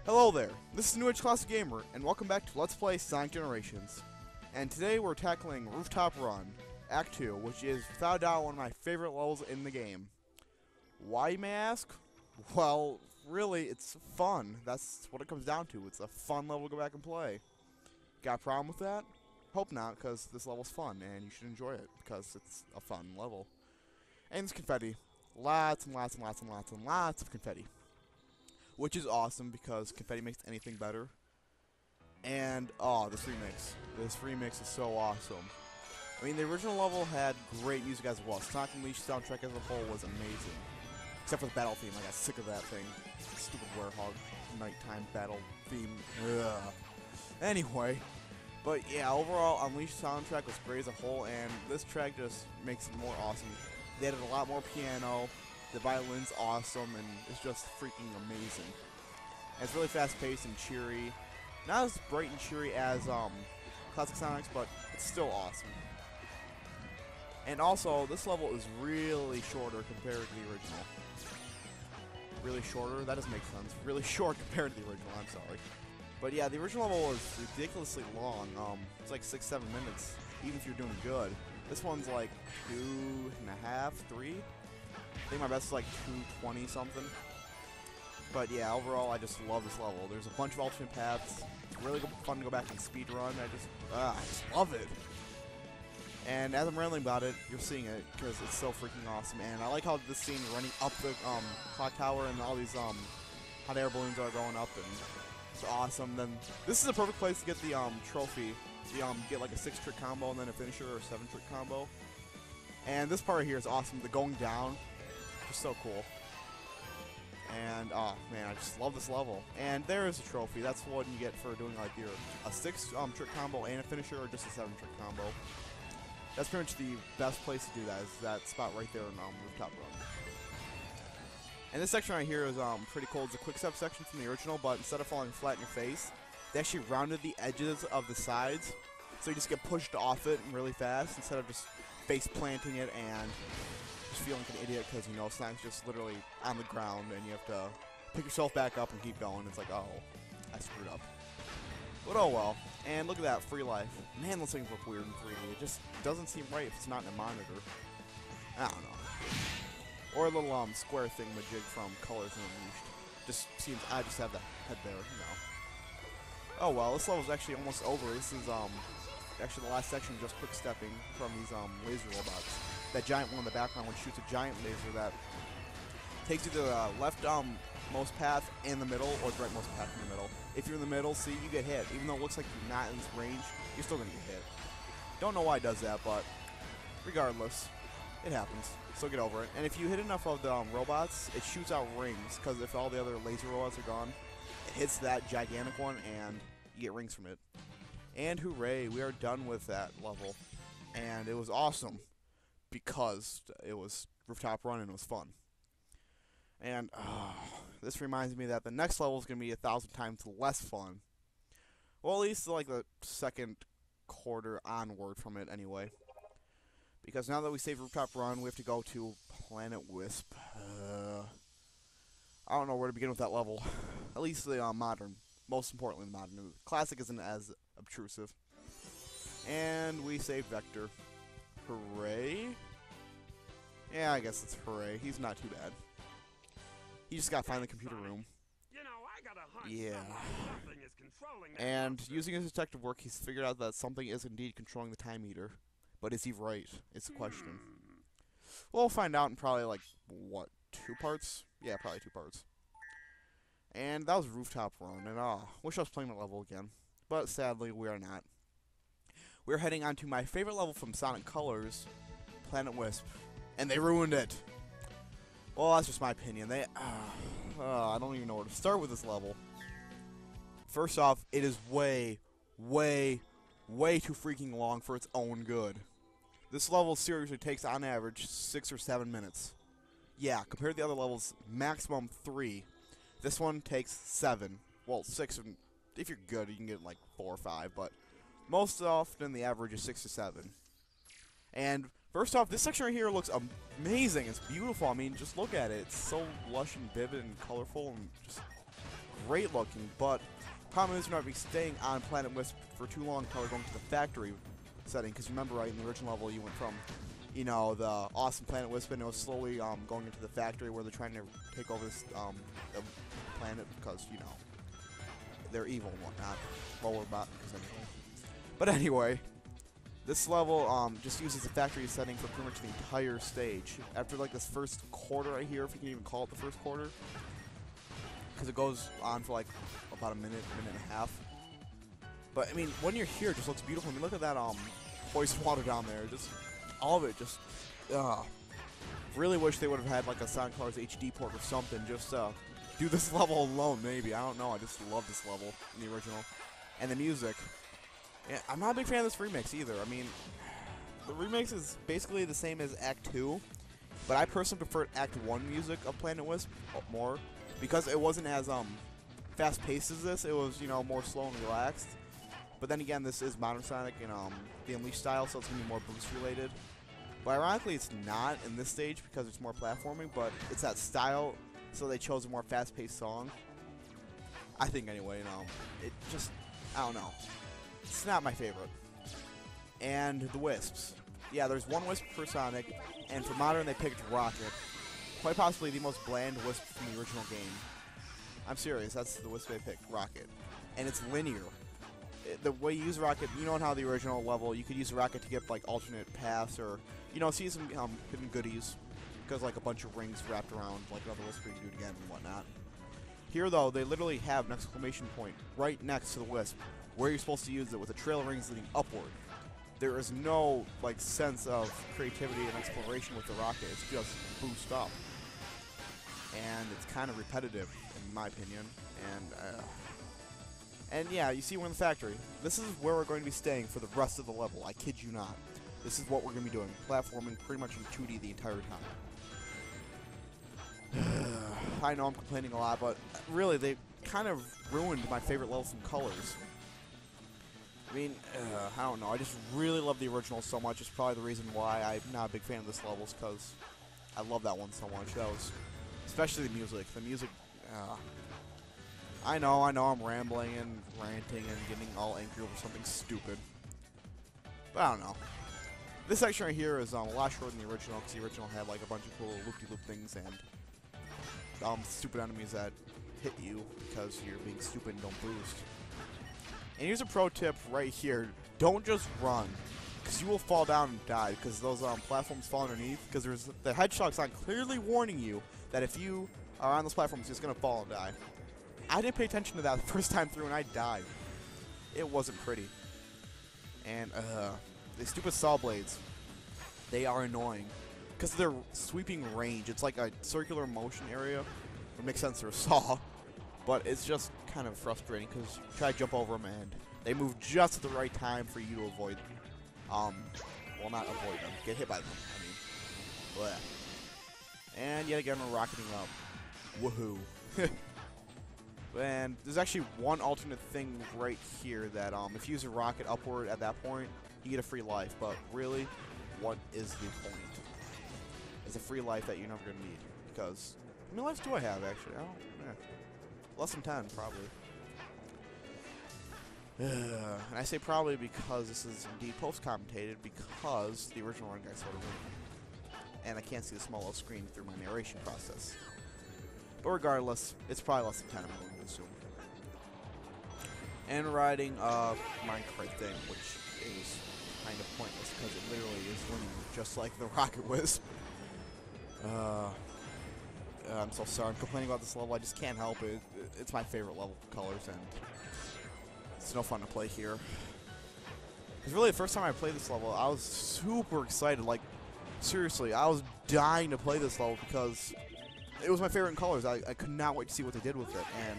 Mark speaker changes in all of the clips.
Speaker 1: Hello there, this is New Age Classic Gamer, and welcome back to Let's Play Sonic Generations. And today we're tackling Rooftop Run Act 2, which is without a doubt one of my favorite levels in the game. Why, you may ask? Well, really, it's fun. That's what it comes down to. It's a fun level to go back and play. Got a problem with that? Hope not, because this level's fun, and you should enjoy it, because it's a fun level. And it's confetti. Lots and lots and lots and lots and lots of confetti. Which is awesome because confetti makes anything better. And, oh, this remix. This remix is so awesome. I mean, the original level had great music as well. Sonic Unleashed soundtrack as a whole was amazing. Except for the battle theme. I got sick of that thing. Stupid Werehog nighttime battle theme. Ugh. Anyway. But yeah, overall, Unleashed soundtrack was great as a whole, and this track just makes it more awesome. They added a lot more piano. The violin's awesome, and it's just freaking amazing. And it's really fast-paced and cheery. Not as bright and cheery as classic Sonic's, but it's still awesome. And also, this level is really shorter compared to the original. Really shorter? That doesn't make sense. Really short compared to the original, I'm sorry. But yeah, the original level was ridiculously long. It's like 6-7 minutes, even if you're doing good. This one's like 2.5, 3? I think my best is like 220 something. But yeah, overall I just love this level. There's a bunch of alternate paths. It's really fun to go back and speedrun. I just love it. And as I'm rambling about it, you're seeing it because it's so freaking awesome. And I like how this scene running up the clock tower and all these hot air balloons are going up, and it's awesome. Then this is a perfect place to get the trophy. You get like a 6-trick combo and then a finisher or a 7-trick combo. And this part here is awesome. The going down. Just so cool. And oh man, I just love this level. And there is a trophy. That's what you get for doing like a 6-trick combo and a finisher, or just a 7-trick combo. That's pretty much the best place to do that, is that spot right there in Rooftop Run. And this section right here is pretty cool. It's a quick step section from the original, but instead of falling flat in your face, they actually rounded the edges of the sides, so you just get pushed off it really fast instead of just face planting it and just feeling like an idiot because, you know, Sonic's just literally on the ground and you have to pick yourself back up and keep going. It's like, oh, I screwed up. But oh well. And look at that, free life. Man, those things look weird in 3D. It just doesn't seem right if it's not in a monitor. I don't know. Or a little square thingamajig from Colors and Unleashed. Just seems, I just have the head there, you know. Oh well, this level's actually almost over. This is actually the last section, just quick stepping from these laser robots. That giant one in the background one shoots a giant laser that takes you to the left most path in the middle, or the rightmost path in the middle. If you're in the middle, see, you get hit. Even though it looks like you're not in this range, you're still gonna get hit. Don't know why it does that, but regardless, it happens. So get over it. And if you hit enough of the robots, it shoots out rings, because if all the other laser robots are gone, it hits that gigantic one, and you get rings from it. And hooray, we are done with that level. And it was awesome, because it was Rooftop Run and it was fun. And this reminds me that the next level is going to be 1,000 times less fun. Well, at least like the second quarter onward from it anyway. Because now that we saved Rooftop Run, we have to go to Planet Wisp. I don't know where to begin with that level. At least the modern. Most importantly, the modern. The classic isn't as obtrusive. And we save Vector. Hooray? Yeah, I guess it's Hooray. He's not too bad. He just got to find the computer room.
Speaker 2: You know, I got a hunch something is controlling that
Speaker 1: And
Speaker 2: monster.
Speaker 1: using his detective work, he's figured out that something is indeed controlling the time meter. But is he right? It's the question. We'll find out in probably like, what, 2 parts? Yeah, probably 2 parts. And that was Rooftop Run, and wish I was playing that level again. But sadly, we are not. We're heading on to my favorite level from Sonic Colors, Planet Wisp. And they ruined it! Well, that's just my opinion. I don't even know where to start with this level. First off, it is way, way, way too freaking long for its own good. This level seriously takes, on average, 6 or 7 minutes. Yeah, compared to the other levels, maximum 3. This one takes 7. Well, 6, and if you're good, you can get like 4 or 5, but most often the average is 6 to 7. And first off, this section right here looks amazing. It's beautiful. I mean, just look at it. It's so lush and vivid and colorful and just great looking, but problem is you're not be staying on Planet Wisp for too long until you're going to the factory setting. Because remember, right, in the original level, you went from, you know, the awesome Planet Wisp, and it was slowly going into the factory where they're trying to take over this the planet because, you know, they're evil and whatnot. Well, we're about because anyway. But anyway, this level just uses the factory setting for pretty much the entire stage. After like this first quarter right here, if you can even call it the first quarter, because it goes on for like about a minute and a half. But I mean, when you're here, it just looks beautiful. I mean, look at that poison water down there. Just all of it, just really wish they would have had like a Sonic Colors HD port or something. Just do this level alone, maybe. I don't know. I just love this level in the original, and the music. Yeah, I'm not a big fan of this remix either. I mean, the remix is basically the same as Act 2, but I personally preferred Act 1 music of Planet Wisp more because it wasn't as fast-paced as this. It was, you know, more slow and relaxed. But then again, this is Modern Sonic in the Unleashed style, so it's going to be more boost-related. But ironically, it's not in this stage because it's more platforming, but it's that style, so they chose a more fast-paced song. I think, anyway, you know, it just, I don't know. It's not my favorite. And the Wisps. Yeah, there's one Wisp for Sonic, and for Modern, they picked Rocket. Quite possibly the most bland Wisp from the original game. I'm serious, that's the Wisp they picked, Rocket. And it's linear. The way you use Rocket, you know how the original level, you could use Rocket to get, like, alternate paths, or, you know, see some hidden goodies. Because, like, a bunch of rings wrapped around, like another Wisp you can do it again and whatnot. Here, though, they literally have an exclamation point right next to the Wisp, where you're supposed to use it with a trail of rings leading upward. There is no, like, sense of creativity and exploration with the Rocket. It's just boost up. And it's kind of repetitive, in my opinion. And yeah, you see we're in the factory. This is where we're going to be staying for the rest of the level. I kid you not. This is what we're going to be doing. Platforming pretty much in 2D the entire time. I know I'm complaining a lot, but really, they kind of ruined my favorite level from Colors. I mean, I don't know. I just really love the original so much. It's probably the reason why I'm not a big fan of this level, is because I love that one so much. That was, especially the music. The music, I know I'm rambling and ranting and getting all angry over something stupid. But I don't know. This section right here is a lot shorter than the original, because the original had like a bunch of cool loop-de-loop things and stupid enemies that hit you because you're being stupid and don't boost. And here's a pro tip right here. Don't just run, because you will fall down and die, because those platforms fall underneath, because there's the hedgehog sign clearly warning you that if you are on those platforms, you're just going to fall and die. I didn't pay attention to that the first time through, and I died. It wasn't pretty. And, the stupid saw blades, they are annoying, because of their sweeping range. It's like a circular motion area. It makes sense they're a saw. But it's just kind of frustrating because you try to jump over them and they move just at the right time for you to avoid them. Well, not avoid them, get hit by them. I mean, bleh. And yet again, we're rocketing up. Woohoo. And there's actually one alternate thing right here that if you use a rocket upward at that point, you get a free life. But really, what is the point? It's a free life that you're never going to need. Because, how many lives do I have, actually? I don't know. Less than 10, probably. And I say probably because this is indeed post-commentated, because the original run guy sort of ruined. And I can't see the small little screen through my narration process. But regardless, it's probably less than 10, I'm going to assume. And riding a minecart thing, which is kind of pointless, because it literally is linear, just like the Rocket Wisp. I'm so sorry, I'm complaining about this level, I just can't help it. It's my favorite level of Colors, and it's no fun to play here. It's really the first time I played this level, I was super excited, like, seriously, I was dying to play this level because it was my favorite in Colors. I could not wait to see what they did with it, and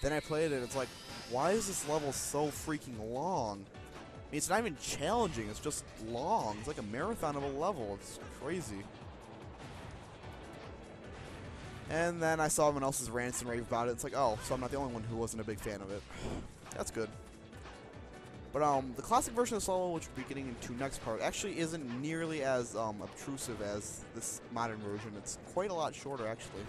Speaker 1: then I played it, it's like, why is this level so freaking long? I mean, it's not even challenging, it's just long. It's like a marathon of a level, it's crazy. And then I saw everyone else's rants and rave about it. It's like, oh, so I'm not the only one who wasn't a big fan of it. That's good. But the classic version of this level, which we'll be getting into next part, actually isn't nearly as obtrusive as this modern version. It's quite a lot shorter, actually.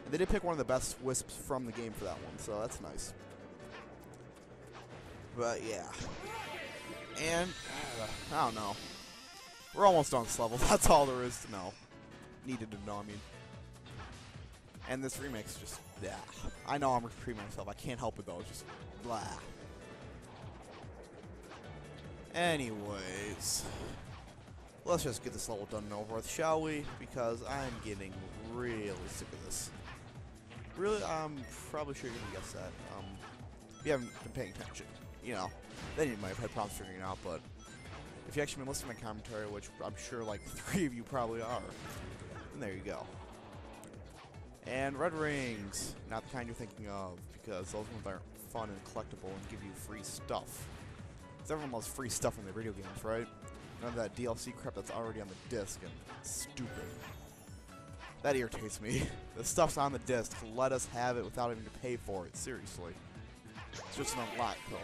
Speaker 1: And they did pick one of the best wisps from the game for that one, so that's nice. But yeah. And, I don't know. We're almost done this level. That's all there is to know. Needed to know, I mean. And this remix just, yeah. I know I'm repeating myself. I can't help it though. It's just, blah. Anyways. Let's just get this level done and over with, shall we? Because I'm getting really sick of this. Really, I'm probably sure you're gonna guess that. If you haven't been paying attention, you know, then you might have had problems figuring it out, but if you actually been listening to my commentary, which I'm sure like 3 of you probably are, then there you go. And red rings, not the kind you're thinking of, because those ones aren't fun and collectible and give you free stuff. Because everyone loves free stuff in their video games, right? None of that DLC crap that's already on the disc and stupid. That irritates me. The stuff's on the disc. Let us have it without having to pay for it. Seriously. It's just an unlock code.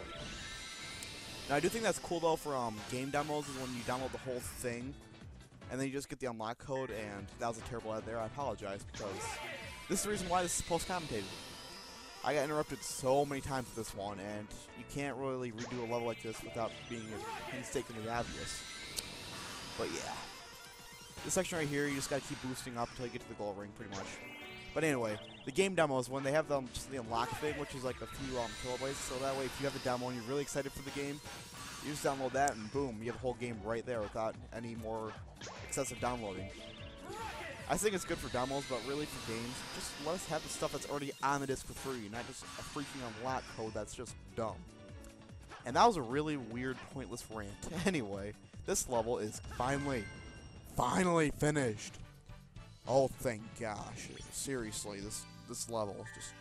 Speaker 1: Now, I do think that's cool, though, for game demos, is when you download the whole thing, and then you just get the unlock code, and that was a terrible ad there. I apologize, because this is the reason why this is post-commentated. I got interrupted so many times with this one, and you can't really redo a level like this without being painstakingly obvious. But yeah. This section right here, you just gotta keep boosting up until you get to the gold ring, pretty much. But anyway, the game demos, when they have just the unlock thing, which is like a few kilobytes, so that way if you have a demo and you're really excited for the game, you just download that and boom, you have the whole game right there without any more excessive downloading. I think it's good for demos, but really for games, just let us have the stuff that's already on the disc for free, not just a freaking unlock code that's just dumb. And that was a really weird, pointless rant. Anyway, this level is finally finished. Oh, thank gosh. Seriously, this level is just,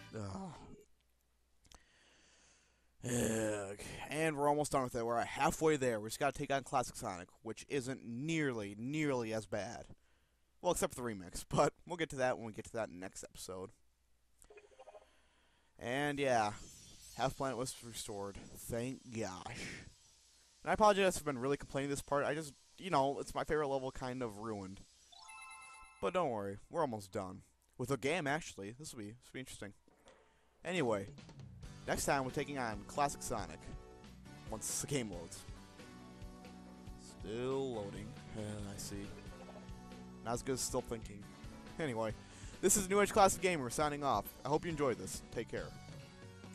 Speaker 1: ugh. And we're almost done with it. We're halfway there. We just gotta take on Classic Sonic, which isn't nearly as bad. Well, except for the remix, but we'll get to that when we get to that next episode. And yeah, half Planet Wisp restored. Thank gosh. And I apologize for been really complaining this part. I just, you know, it's my favorite level kind of ruined. But don't worry, we're almost done. With a game, actually. This will be interesting. Anyway, next time we're taking on Classic Sonic. Once the game loads. Still loading. I see. Not as good as still thinking. Anyway, this is New Age Classic Gamer signing off. I hope you enjoyed this. Take care.